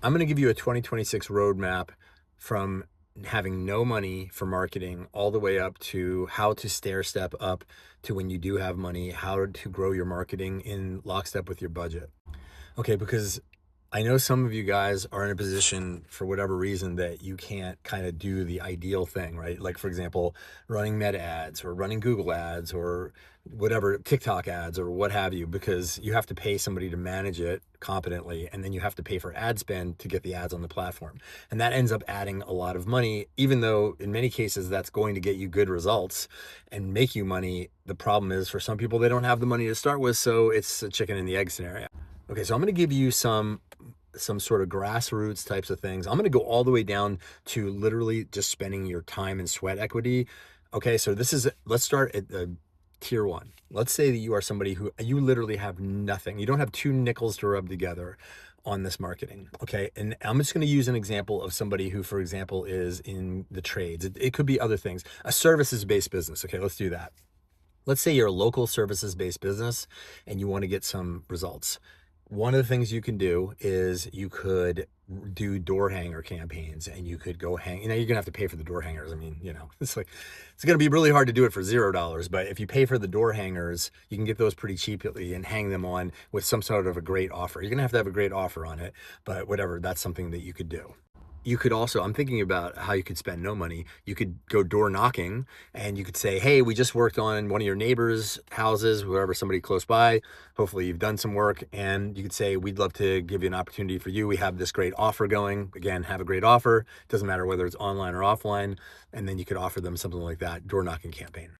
I'm going to give you a 2026 roadmap from having no money for marketing all the way up to how to stair step up to when you do have money, how to grow your marketing in lockstep with your budget. Okay, because I know some of you guys are in a position for whatever reason that you can't kind of do the ideal thing, right? Like, for example, running Meta ads or running Google ads or whatever, TikTok ads or what have you, because you have to pay somebody to manage it competently. And then you have to pay for ad spend to get the ads on the platform. And that ends up adding a lot of money, even though in many cases that's going to get you good results and make you money. The problem is for some people, they don't have the money to start with. So it's a chicken and the egg scenario. Okay, so I'm going to give you some sort of grassroots types of things. I'm going to go all the way down to literally just spending your time and sweat equity. Okay, so let's start at the tier one. Let's say that you are somebody who you literally have nothing. You don't have two nickels to rub together on this marketing. Okay, and I'm just going to use an example of somebody who, for example, is in the trades. It could be other things, a services-based business. Okay, let's do that. Let's say you're a local services-based business and you want to get some results. One of the things you can do is you could do door hanger campaigns and you could go hang, you're gonna have to pay for the door hangers. I mean, it's gonna be really hard to do it for $0, but if you pay for the door hangers, you can get those pretty cheaply and hang them on with some sort of a great offer. You're gonna have to have a great offer on it, but whatever, that's something that you could do. You could also, I'm thinking about how you could spend no money. You could go door knocking and you could say, hey, we just worked on one of your neighbors' houses, wherever, somebody close by. Hopefully you've done some work. And you could say, we'd love to give you an opportunity for you. We have this great offer going. Again, have a great offer. Doesn't matter whether it's online or offline. And then you could offer them something like that, door knocking campaign.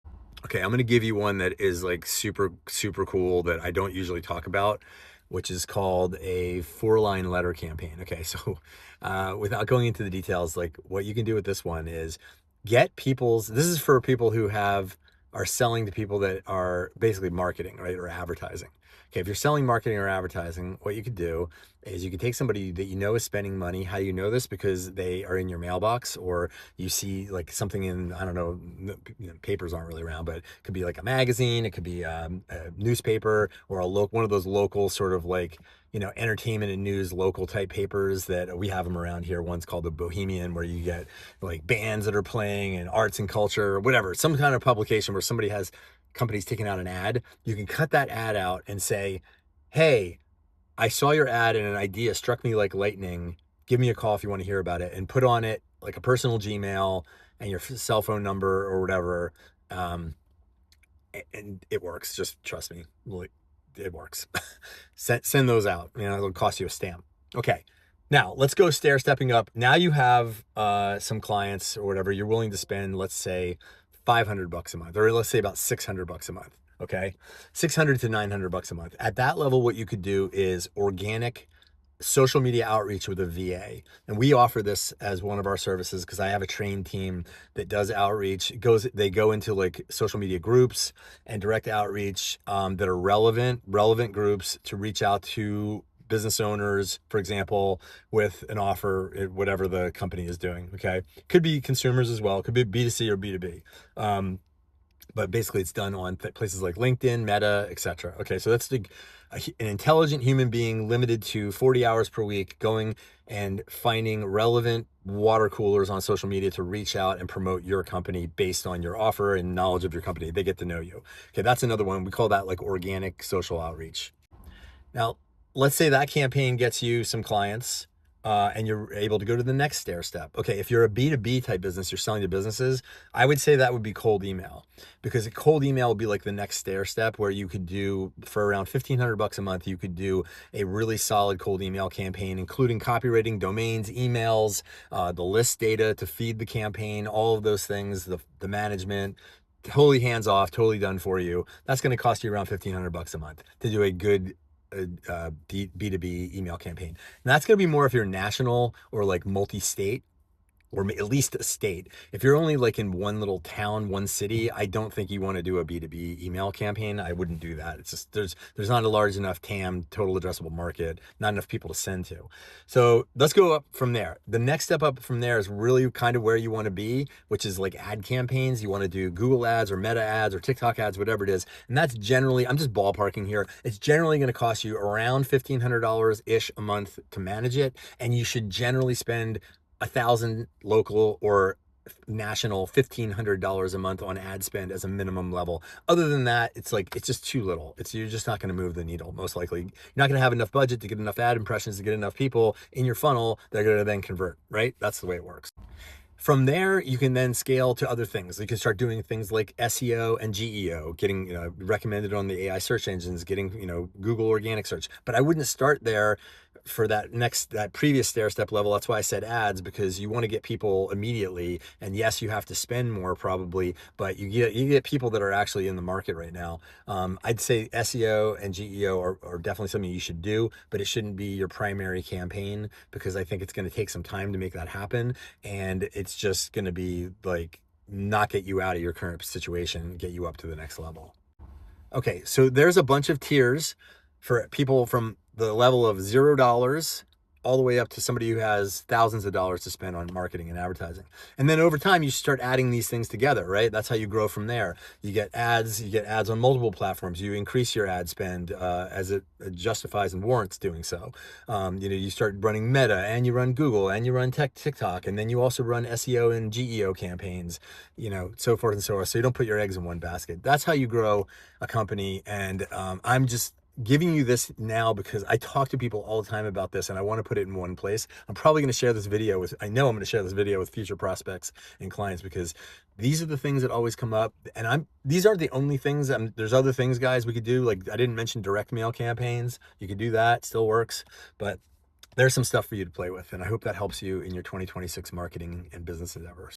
Okay, I'm going to give you one that is like super, super cool that I don't usually talk about, which is called a 4-line letter campaign. Okay, so without going into the details, like what you can do with this one is this is for people who are selling to people that are basically marketing, right, or advertising. Okay, if you're selling marketing or advertising, what you could do is you could take somebody that you know is spending money. How do you know this? Because they are in your mailbox, or you see like something in, I don't know, papers aren't really around, but it could be like a magazine, it could be a newspaper, or one of those local sort of like, entertainment and news local type papers that we have them around here. One's called the Bohemian, where you get like bands that are playing and arts and culture or whatever, some kind of publication where somebody has companies taking out an ad. You can cut that ad out and say, hey, I saw your ad and an idea struck me like lightning. Give me a call if you want to hear about it, and put on it like a personal Gmail and your cell phone number or whatever. And it works. Just trust me. It works. Send those out. It'll cost you a stamp. Okay. Now let's go stair stepping up. Now you have some clients or whatever. You're willing to spend, let's say, $500 a month, or let's say about $600 a month. Okay, 600 to 900 bucks a month. At that level, what you could do is organic social media outreach with a VA. And we offer this as one of our services because I have a trained team that does outreach. They go into like social media groups and direct outreach that are relevant groups to reach out to business owners, for example, with an offer, whatever the company is doing. Okay. Could be consumers as well. Could be B2C or B2B. But basically it's done on places like LinkedIn, Meta, etc. Okay, so that's an intelligent human being limited to 40 hours per week going and finding relevant water coolers on social media to reach out and promote your company based on your offer and knowledge of your company. They get to know you. Okay, that's another one. We call that like organic social outreach. Now, let's say that campaign gets you some clients and you're able to go to the next stair step. Okay, if you're a B2B type business, you're selling to businesses, I would say that would be cold email, because a cold email would be like the next stair step where you could do for around $1,500 a month, you could do a really solid cold email campaign, including copywriting, domains, emails, the list data to feed the campaign, all of those things, the management, totally hands off, totally done for you. That's going to cost you around $1,500 a month to do a good B2B email campaign. And that's going to be more if you're national or like multi-state. or at least a state. If you're only like in one little town, one city, I don't think you want to do a B2B email campaign. I wouldn't do that. It's just there's not a large enough TAM, total addressable market, not enough people to send to. So let's go up from there. The next step up from there is really kind of where you want to be, which is like ad campaigns. You want to do Google ads or Meta ads or TikTok ads, whatever it is. And that's generally, I'm just ballparking here, it's generally going to cost you around $1,500-ish a month to manage it. And you should generally spend 1,000 local or national $1,500 a month on ad spend as a minimum level. Other than that, it's like, it's just too little. You're just not going to move the needle. Most likely you're not going to have enough budget to get enough ad impressions to get enough people in your funnel that are going to then convert, right? That's the way it works. From there, you can then scale to other things. You can start doing things like SEO and GEO, getting recommended on the AI search engines, getting Google organic search. But I wouldn't start there for that previous stair step level. That's why I said ads, because you want to get people immediately. And yes, you have to spend more probably, but you get people that are actually in the market right now. I'd say SEO and GEO are definitely something you should do, but it shouldn't be your primary campaign, because I think it's going to take some time to make that happen. And it's just going to be like not get you out of your current situation, get you up to the next level. Okay, so there's a bunch of tiers for people from the level of $0 all the way up to somebody who has thousands of dollars to spend on marketing and advertising. And then over time, you start adding these things together, right? That's how you grow from there. You get ads on multiple platforms. You increase your ad spend as it justifies and warrants doing so. You start running Meta, and you run Google, and you run TikTok, and then you also run SEO and GEO campaigns, so forth and so on. So you don't put your eggs in one basket. That's how you grow a company. And I'm just giving you this now because I talk to people all the time about this, and I want to put it in one place. I'm probably going to share this video I know I'm going to share this video with future prospects and clients, because these are the things that always come up. And these aren't the only things. There's other things, guys, we could do. Like, I didn't mention direct mail campaigns. You could do that, still works, but there's some stuff for you to play with. And I hope that helps you in your 2026 marketing and business endeavors.